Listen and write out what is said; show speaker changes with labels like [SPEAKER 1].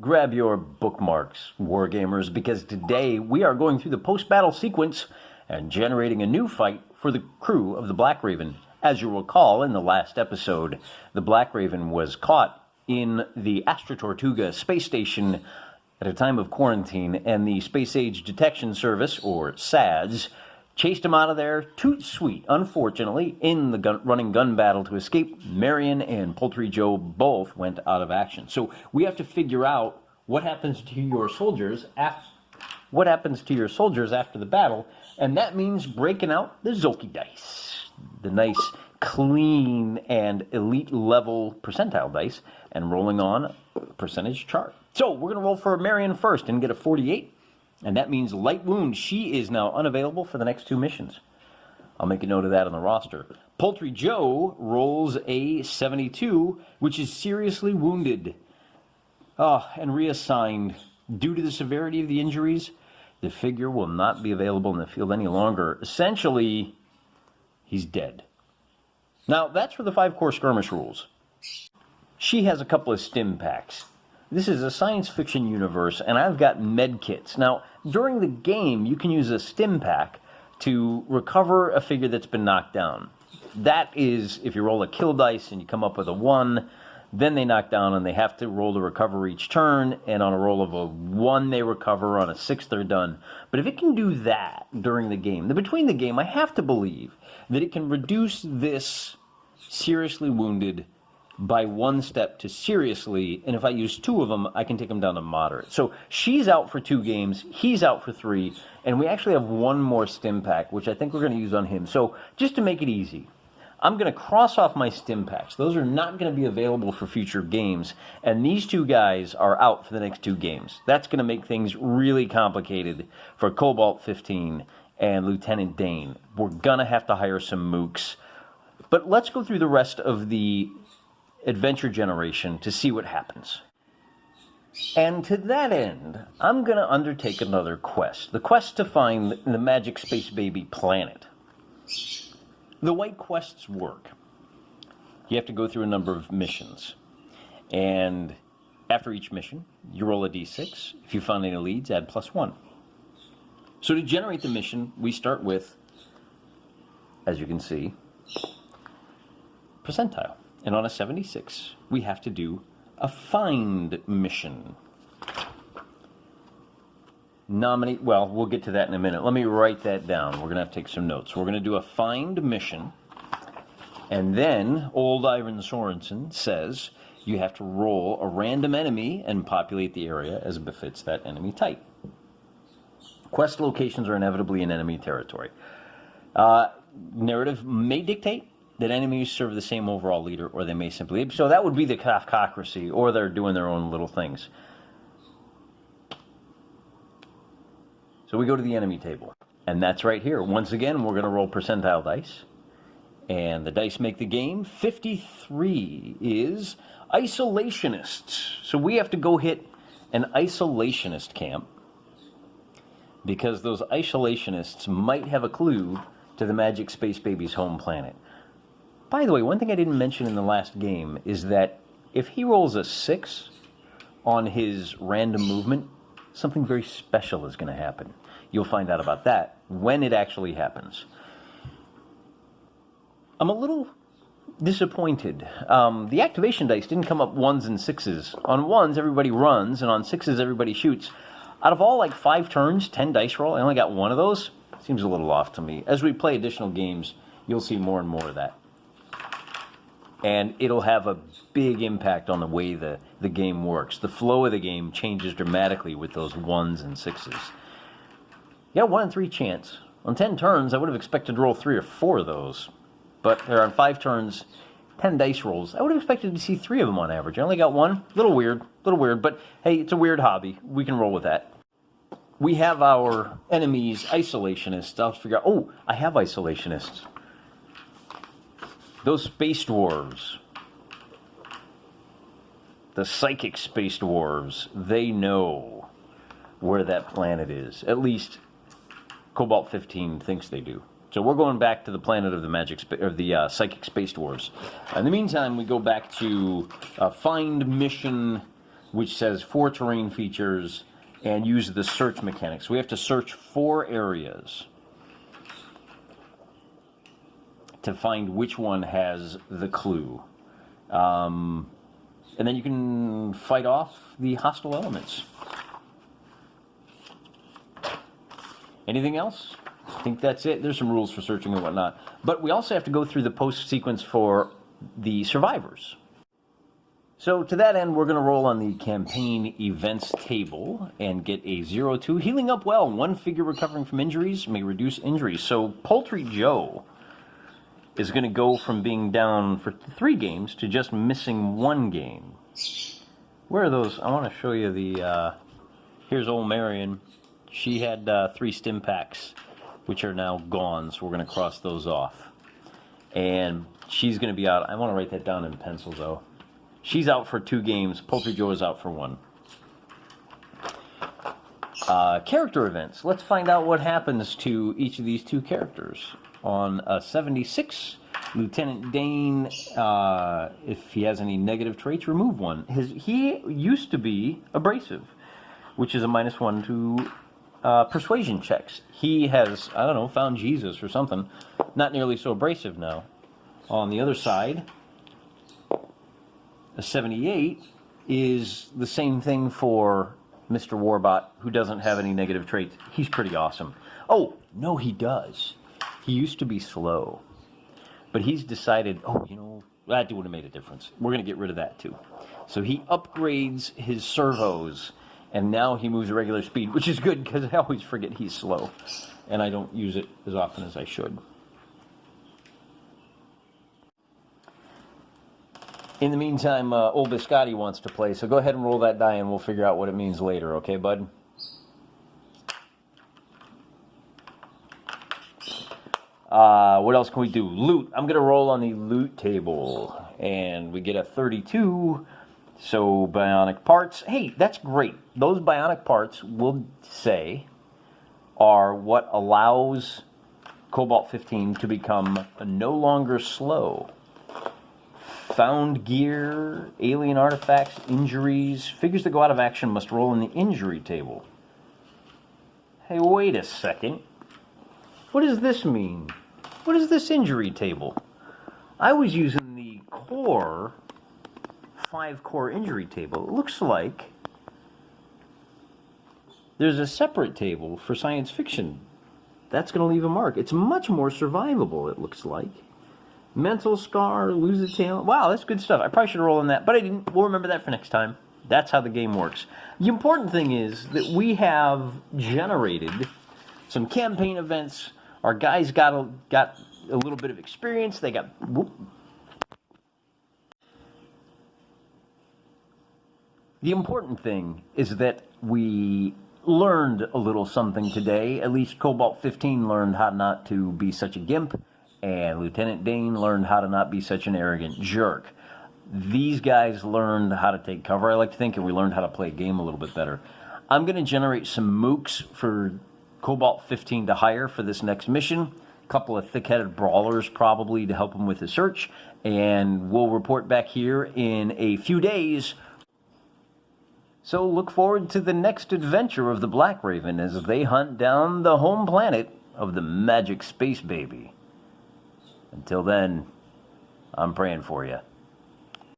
[SPEAKER 1] Grab your bookmarks, Wargamers, because today we are going through the post-battle sequence and generating a new fight for the crew of the Blackraven. As you'll recall, in the last episode, the Blackraven was caught in the Astra Tortuga space station at a time of quarantine, and the Space Age Detection Service, or SADS, chased him out of there. Toot sweet. Unfortunately, in the running gun battle to escape, Marion and Poultry Joe both went out of action. So we have to figure out what happens to your soldiers after the battle, and that means breaking out the Zoki dice, the nice, clean, and elite level percentile dice, and rolling on a percentage chart. So we're going to roll for Marion first and get a 48. And that means light wound. She is now unavailable for the next two missions. I'll make a note of that on the roster. Poultry Joe rolls a 72, which is seriously wounded. And reassigned. Due to the severity of the injuries, the figure will not be available in the field any longer. Essentially, he's dead. Now, that's for the 5-core skirmish rules. She has a couple of stim packs. This is a science fiction universe, and I've got med kits. Now, during the game, you can use a stim pack to recover a figure that's been knocked down. That is, if you roll a kill dice and you come up with a 1, then they knock down and they have to roll to recover each turn, and on a roll of a 1 they recover, on a 6 they're done. But if it can do that during the game, then between the game, I have to believe that it can reduce this seriously wounded by 1 step to seriously, and if I use 2 of them, I can take them down to moderate. So she's out for 2 games, he's out for 3, and we actually have 1 more stim pack, which I think we're going to use on him. So just to make it easy, I'm going to cross off my stim packs. Those are not going to be available for future games, and these 2 guys are out for the next 2 games. That's going to make things really complicated for Cobalt 15 and Lieutenant Dane. We're going to have to hire some mooks. But let's go through the rest of the adventure generation to see what happens. And to that end, I'm going to undertake another quest. The quest to find the Magic Space Baby planet. The way quests work, you have to go through a number of missions. And after each mission, you roll a d6. If you find any leads, add +1. So to generate the mission, we start with, as you can see, percentile. And on a 76, we have to do a find mission. Well, we'll get to that in a minute. Let me write that down. We're going to have to take some notes. We're going to do a find mission. And then old Ivan Sorensen says you have to roll a random enemy and populate the area as befits that enemy type. Quest locations are inevitably in enemy territory. Narrative may dictate that enemies serve the same overall leader, or they may simply... So that would be the Kafkacracy, or they're doing their own little things. So we go to the enemy table, and that's right here. Once again, we're going to roll percentile dice, and the dice make the game. 53 is isolationists. So we have to go hit an isolationist camp, because those isolationists might have a clue to the Magic Space Baby's home planet. By the way, one thing I didn't mention in the last game is that if he rolls a 6 on his random movement, something very special is going to happen. You'll find out about that when it actually happens. I'm a little disappointed. The activation dice didn't come up 1s and 6s. On 1s, everybody runs, and on 6s, everybody shoots. Out of all, like, 5 turns, 10 dice roll, I only got 1 of those. Seems a little off to me. As we play additional games, you'll see more and more of that. And it'll have a big impact on the way the game works. The flow of the game changes dramatically with those 1s and 6s. Yeah, 1 in 3 chance. On 10 turns, I would have expected to roll 3 or 4 of those. But there are 5 turns, 10 dice rolls. I would have expected to see 3 of them on average. I only got 1. A little weird, but hey, it's a weird hobby. We can roll with that. We have our enemies, isolationists. I'll figure out, oh, I have isolationists. Those space dwarves, the psychic space dwarves, they know where that planet is. At least Cobalt 15 thinks they do. So we're going back to the planet of the psychic space dwarves. In the meantime, we go back to find mission which says 4 terrain features and use the search mechanics. We have to search 4 areas to find which one has the clue. And then you can fight off the hostile elements. Anything else? I think that's it. There's some rules for searching and whatnot. But we also have to go through the post sequence for the survivors. So to that end, we're going to roll on the campaign events table and get a 0-2. Healing up well. 1 figure recovering from injuries may reduce injuries. So Poultry Joe is going to go from being down for 3 games to just missing 1 game. Where are those? I want to show you the... here's old Marion. She had 3 stim packs, which are now gone, so we're going to cross those off. And she's going to be out. I want to write that down in pencil, though. She's out for 2 games. Poultry Joe is out for 1. Character events. Let's find out what happens to each of these 2 characters. On 76, Lieutenant Dane, if he has any negative traits, remove 1. He used to be abrasive, which is a -1 to persuasion checks. He has, I don't know, found Jesus or something. Not nearly so abrasive now. On the other side, a 78 is the same thing for Mr. Warbot, who doesn't have any negative traits. He's pretty awesome. Oh, no, he does. He used to be slow. But he's decided, oh, you know, that would have made a difference. We're going to get rid of that, too. So he upgrades his servos, and now he moves at regular speed, which is good, because I always forget he's slow. And I don't use it as often as I should. In the meantime, old Biscotti wants to play, so go ahead and roll that die and we'll figure out what it means later, okay, bud? What else can we do? Loot. I'm going to roll on the loot table, and we get a 32, so bionic parts. Hey, that's great. Those bionic parts, we'll say, are what allows Cobalt 15 to become no longer slow. Found gear, alien artifacts, injuries. Figures that go out of action must roll in the injury table. Hey, wait a second. What does this mean? What is this injury table? I was using the core, 5-core injury table. It looks like there's a separate table for science fiction. That's going to leave a mark. It's much more survivable, it looks like. Mental scar, lose a tail. Wow, that's good stuff. I probably should roll on that, but I didn't. We'll remember that for next time. That's how the game works. The important thing is that we have generated some campaign events. Our guys got a little bit of experience. They got... Whoop. The important thing is that we learned a little something today. At least Cobalt 15 learned how not to be such a gimp. And Lieutenant Dane learned how to not be such an arrogant jerk. These guys learned how to take cover, I like to think, and we learned how to play a game a little bit better. I'm going to generate some mooks for Cobalt 15 to hire for this next mission. A couple of thick-headed brawlers probably to help him with his search. And we'll report back here in a few days. So look forward to the next adventure of the Blackraven as they hunt down the home planet of the magic space baby. Until then, I'm praying for you.